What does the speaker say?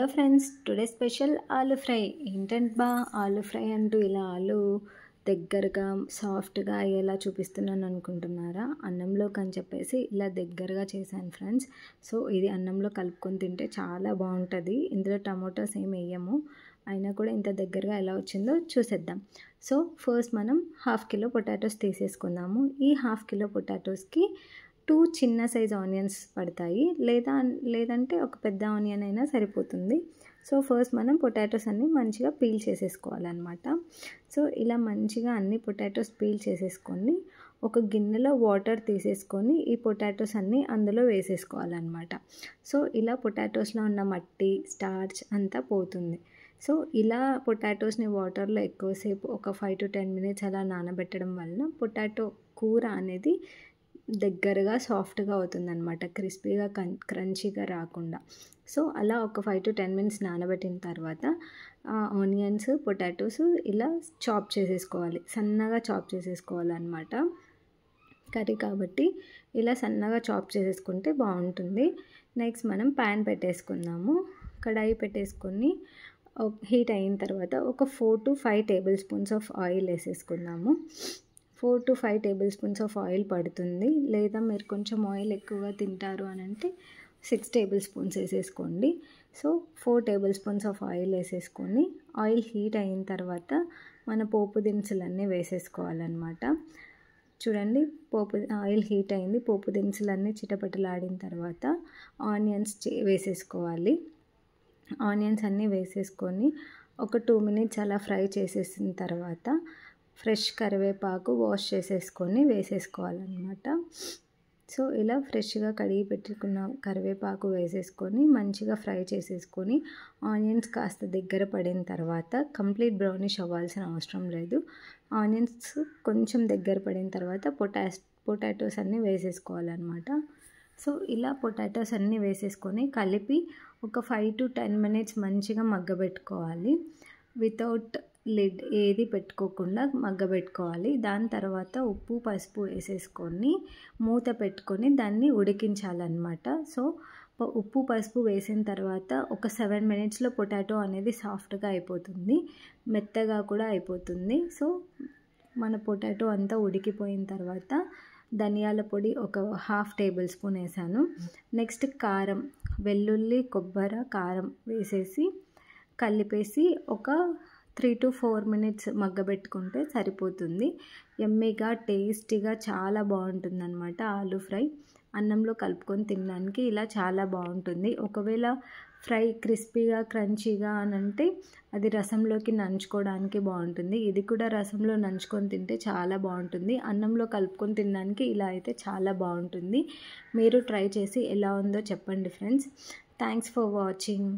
Hello friends, today special ఆలు fry. ఏంటంటే ఆలు ఫ్రై అంటూ ఇలా ఆలు దగ్గరగా సాఫ్ట్గా అయ్యేలా చూపిస్తున్నాను అనుకుంటున్నారా? అన్నంలోకి అని చెప్పేసి ఇలా దగ్గరగా చేశాను ఫ్రెండ్స్. సో ఇది అన్నంలో కలుపుకొని తింటే చాలా బాగుంటుంది. ఇందులో టమాటోస్ ఏమి వేయము, అయినా కూడా ఇంత దగ్గరగా ఎలా వచ్చిందో చూసేద్దాం. సో ఫస్ట్ మనం 1/2 కిలో పొటాటోస్ తీసేసుకుందాము. ఈ 1/2 కిలో పొటాటోస్కి 2 చిన్న సైజ్ ఆనియన్స్ పడతాయి, లేదంటే ఒక పెద్ద ఆనియన్ అయినా సరిపోతుంది. సో ఫస్ట్ మనం పొటాటోస్ అన్నీ మంచిగా పీల్ చేసేసుకోవాలన్నమాట. సో ఇలా మంచిగా అన్ని పొటాటోస్ పీల్ చేసేసుకొని ఒక గిన్నెలో వాటర్ తీసేసుకొని ఈ పొటాటోస్ అన్నీ అందులో వేసేసుకోవాలన్నమాట. సో ఇలా పొటాటోస్లో ఉన్న మట్టి, స్టార్చ్ అంతా పోతుంది. సో ఇలా పొటాటోస్ని వాటర్లో ఎక్కువసేపు ఒక 5 to 10 minutes అలా నానబెట్టడం వలన పొటాటో కూర అనేది దగ్గరగా సాఫ్ట్గా అవుతుందన్నమాట, క్రిస్పీగా క్రంచీగా రాకుండా. సో అలా ఒక 5 to 10 minutes నానబెట్టిన తర్వాత ఆనియన్స్, పొటాటోస్ ఇలా చాప్ చేసేసుకోవాలి, సన్నగా చాప్ చేసుకోవాలన్నమాట. కర్రీ కాబట్టి ఇలా సన్నగా చాప్ చేసేసుకుంటే బాగుంటుంది. నెక్స్ట్ మనం ప్యాన్ పెట్టేసుకుందాము. కడాయి పెట్టేసుకొని హీట్ అయిన తర్వాత ఒక 4 to 5 tablespoons ఆఫ్ ఆయిల్ వేసేసుకుందాము. 4 to 5 tablespoons ఆఫ్ ఆయిల్ పడుతుంది, లేదా మీరు కొంచెం ఆయిల్ ఎక్కువగా తింటారు అని అంటే 6 tablespoons వేసేసుకోండి. సో 4 tablespoons ఆఫ్ ఆయిల్ వేసేసుకొని ఆయిల్ హీట్ అయిన తర్వాత మన పోపు దినుసులన్నీ వేసేసుకోవాలన్నమాట. చూడండి, ఆయిల్ హీట్ అయింది, పోపు దినుసులన్నీ చిటపటలాడిన తర్వాత ఆనియన్స్ వేసేసుకోవాలి. ఆనియన్స్ అన్నీ వేసేసుకొని ఒక 2 minutes అలా ఫ్రై చేసేసిన తర్వాత ఫ్రెష్ కరివేపాకు వాష్ చేసేసుకొని వేసేసుకోవాలన్నమాట. సో ఇలా ఫ్రెష్గా కడిగి పెట్టుకున్న కరివేపాకు వేసేసుకొని మంచిగా ఫ్రై చేసేసుకొని ఆనియన్స్ కాస్త దగ్గర పడిన తర్వాత, కంప్లీట్ బ్రౌనిష్ అవ్వాల్సిన అవసరం లేదు, ఆనియన్స్ కొంచెం దగ్గర పడిన తర్వాత పొటాటోస్ అన్నీ వేసేసుకోవాలన్నమాట. సో ఇలా పొటాటోస్ అన్నీ వేసేసుకొని కలిపి ఒక 5 to 10 minutes మంచిగా మగ్గబెట్టుకోవాలి. వితౌట్ లిడ్ ఏది పెట్టుకోకుండా మగ్గబెట్టుకోవాలి. దాని తర్వాత ఉప్పు, పసుపు వేసేసుకొని మూత పెట్టుకొని దాన్ని ఉడికించాలన్నమాట. సో ఉప్పు, పసుపు వేసిన తర్వాత ఒక 7 minutesలో పొటాటో అనేది సాఫ్ట్గా అయిపోతుంది, మెత్తగా కూడా అయిపోతుంది. సో మన పొటాటో అంతా ఉడికిపోయిన తర్వాత ధనియాల పొడి ఒక 1/2 tablespoon వేసాను. నెక్స్ట్ కారం, వెల్లుల్లి, కొబ్బరి, కారం వేసేసి కలిపేసి ఒక 3 to 4 minutes మగ్గబెట్టుకుంటే సరిపోతుంది. యమ్మీగా, టేస్టీగా చాలా బాగుంటుందన్నమాట ఆలు ఫ్రై. అన్నంలో కలుపుకొని తినడానికి ఇలా చాలా బాగుంటుంది. ఒకవేళ ఫ్రై క్రిస్పీగా, క్రంచీగా అని అంటే అది రసంలోకి నంచుకోవడానికి బాగుంటుంది. ఇది కూడా రసంలో నంచుకొని తింటే చాలా బాగుంటుంది. అన్నంలో కలుపుకొని తినడానికి ఇలా అయితే చాలా బాగుంటుంది. మీరు ట్రై చేసి ఎలా ఉందో చెప్పండి ఫ్రెండ్స్. Thanks for watching.